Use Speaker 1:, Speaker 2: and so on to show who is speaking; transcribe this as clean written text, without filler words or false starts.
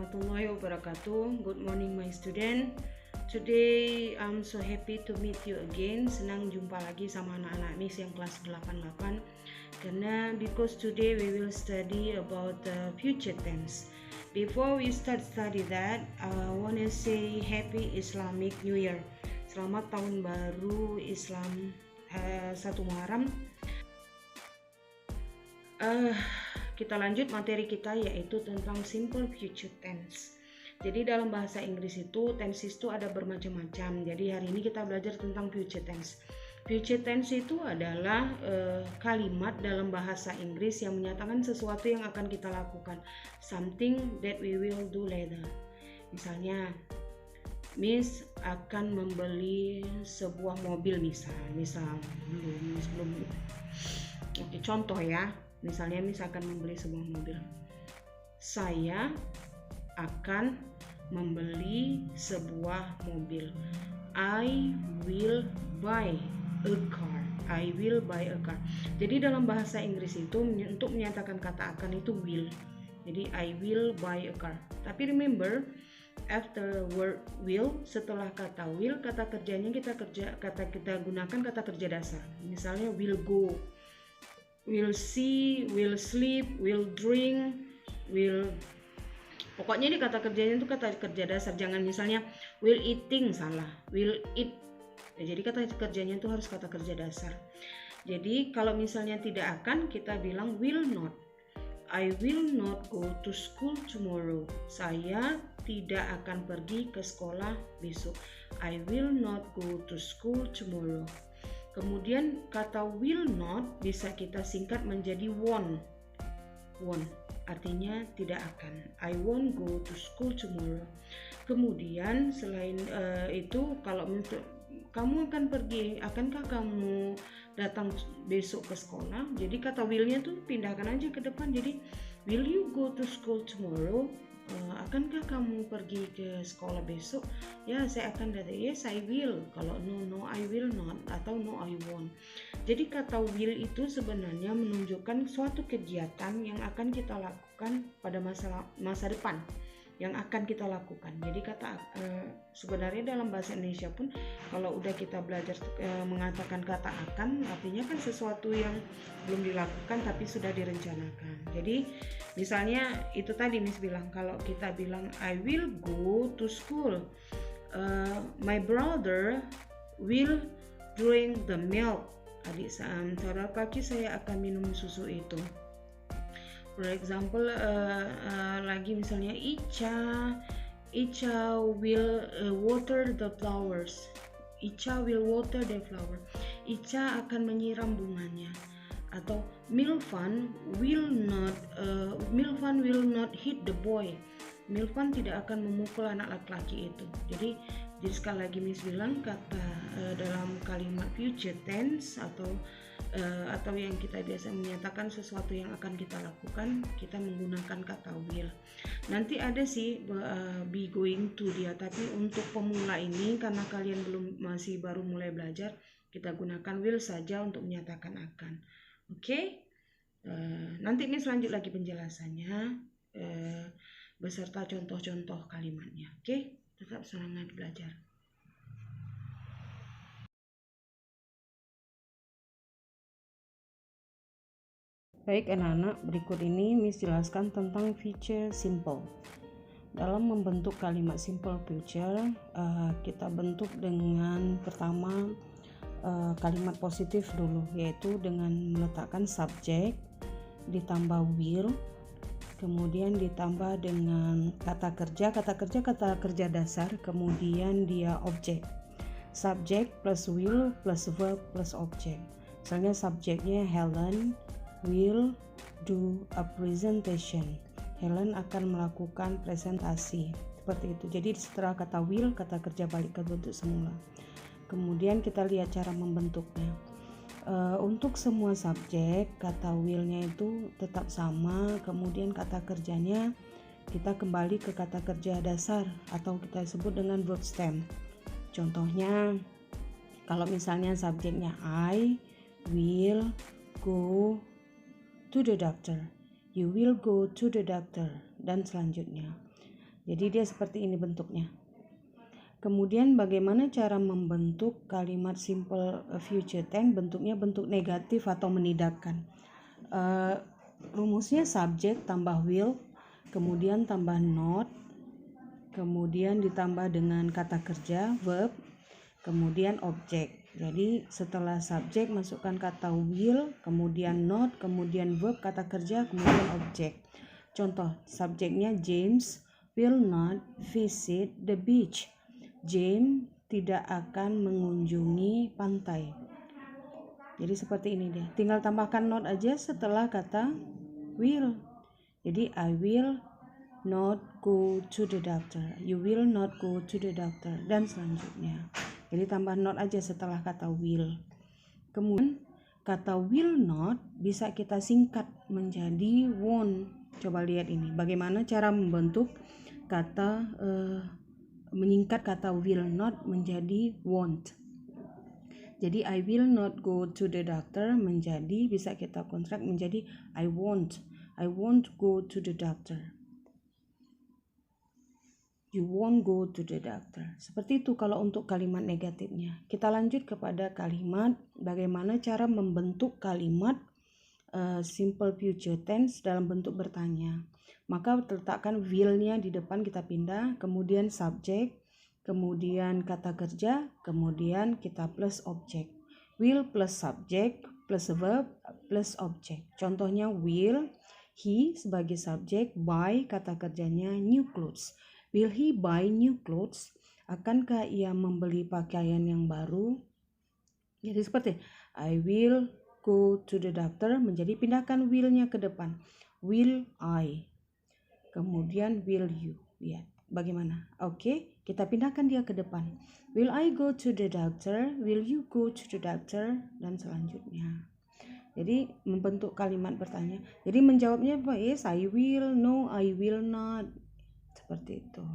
Speaker 1: warahmatullahi wabarakatuh. Good morning my student. Today I'm so happy to meet you again. Senang jumpa lagi sama anak-anak Miss yang kelas 88. Karena because today we will study about the future tense. Before we study that, I wanna say Happy Islamic New Year. Selamat tahun baru Islam 1 Muharram. Kita lanjut materi kita, yaitu tentang simple future tense. Jadi dalam bahasa Inggris itu tense itu ada bermacam-macam. Jadi hari ini kita belajar tentang future tense. Future tense itu adalah kalimat dalam bahasa Inggris yang menyatakan sesuatu yang akan kita lakukan, something that we will do later. Misalnya, Miss akan membeli sebuah mobil, misal belum. Oke, contoh ya. Misalnya Miss akan membeli sebuah mobil. Saya akan membeli sebuah mobil. I will buy a car. I will buy a car. Jadi dalam bahasa Inggris itu untuk menyatakan kata akan itu will. Jadi I will buy a car. Tapi remember, after word will, setelah kata will, kata kerjanya kita gunakan kata kerja dasar. Misalnya will go, will see, will sleep, will drink, will, pokoknya ini kata kerjanya itu kata kerja dasar. Jangan misalnya will eating, salah, will eat. Jadi kata kerjanya itu harus kata kerja dasar. Jadi kalau misalnya tidak akan, kita bilang will not. I will not go to school tomorrow. Saya tidak akan pergi ke sekolah besok. I will not go to school tomorrow. Kemudian kata will not bisa kita singkat menjadi won't. Won't artinya tidak akan. I won't go to school tomorrow. Kemudian selain itu, kalau kamu akan pergi, akankah kamu datang besok ke sekolah? Jadi kata will-nya tuh pindahkan aja ke depan. Jadi will you go to school tomorrow? Akankah kamu pergi ke sekolah besok? Ya, saya akan datang. Yes, I will. Kalau no, I will not, atau no, I won't. Jadi kata will itu sebenarnya menunjukkan suatu kegiatan yang akan kita lakukan pada masa depan, yang akan kita lakukan. Jadi kata sebenarnya dalam bahasa Indonesia pun kalau udah kita belajar mengatakan kata akan, artinya kan sesuatu yang belum dilakukan tapi sudah direncanakan. Jadi misalnya itu tadi Miss bilang, kalau kita bilang I will go to school, my brother will drink the milk. Adik saudara kaki saya akan minum susu itu. For example, lagi misalnya Icha will water the flowers. Icha will water the flower. Icha akan menyiram bunganya. Atau Milvan will not hit the boy. Milvan tidak akan memukul anak laki-laki itu. Jadi sekali lagi Miss bilang, kata dalam kalimat future tense atau yang kita biasa menyatakan sesuatu yang akan kita lakukan, kita menggunakan kata will. Nanti ada sih be going to dia, tapi untuk pemula ini, karena kalian masih baru mulai belajar, kita gunakan will saja untuk menyatakan akan. Oke? Nanti Miss lanjut lagi penjelasannya beserta contoh-contoh kalimatnya. Oke? Tetap semangat belajar. Baik anak-anak, berikut ini Miss jelaskan tentang future simple. Dalam membentuk kalimat simple future, kita bentuk dengan pertama kalimat positif dulu, yaitu dengan meletakkan subjek, ditambah will, kemudian ditambah dengan kata kerja dasar, kemudian dia objek. Subjek plus will plus verb plus object. Misalnya subjeknya Helen will do a presentation. Helen akan melakukan presentasi. Seperti itu. Jadi setelah kata will, kata kerja balik ke bentuk semula. Kemudian kita lihat cara membentuknya. Untuk semua subjek, kata will-nya itu tetap sama. Kemudian kata kerjanya kita kembali ke kata kerja dasar atau kita sebut dengan verb stem. Contohnya, kalau misalnya subjeknya I will go to the doctor, you will go to the doctor, dan selanjutnya. Jadi dia seperti ini bentuknya. Kemudian bagaimana cara membentuk kalimat simple future tense? Bentuknya bentuk negatif atau menidakkan. Rumusnya subject tambah will, kemudian tambah not, kemudian ditambah dengan kata kerja verb, kemudian objek. Jadi setelah subjek masukkan kata will, kemudian not, kemudian verb kata kerja, kemudian objek. Contoh, subjeknya James will not visit the beach. James tidak akan mengunjungi pantai. Jadi seperti ini dia. Tinggal tambahkan not aja setelah kata will. Jadi I will not go to the doctor. You will not go to the doctor. Dan selanjutnya. Jadi tambah not aja setelah kata will. Kemudian kata will not bisa kita singkat menjadi won't. Coba lihat ini. Bagaimana cara membentuk kata menyingkat kata will not menjadi won't. Jadi I will not go to the doctor menjadi bisa kita kontrak menjadi I won't go to the doctor. You won't go to the doctor. Seperti itu kalau untuk kalimat negatifnya. Kita lanjut kepada kalimat bagaimana cara membentuk kalimat simple future tense dalam bentuk bertanya. Maka letakkan will-nya di depan, kita pindah, kemudian subject, kemudian kata kerja, kemudian kita plus objek. Will plus subject plus verb plus objek. Contohnya will, he sebagai subjek, buy kata kerjanya new clothes. Will he buy new clothes? Akankah ia membeli pakaian yang baru? Jadi seperti I will go to the doctor menjadi pindahkan will-nya ke depan. Will I? Kemudian will you? Lihat bagaimana? Oke, kita pindahkan dia ke depan. Will I go to the doctor? Will you go to the doctor? Dan selanjutnya. Jadi membentuk kalimat bertanya. Jadi menjawabnya apa? Yes, I will. No, I will not. Seperti itu.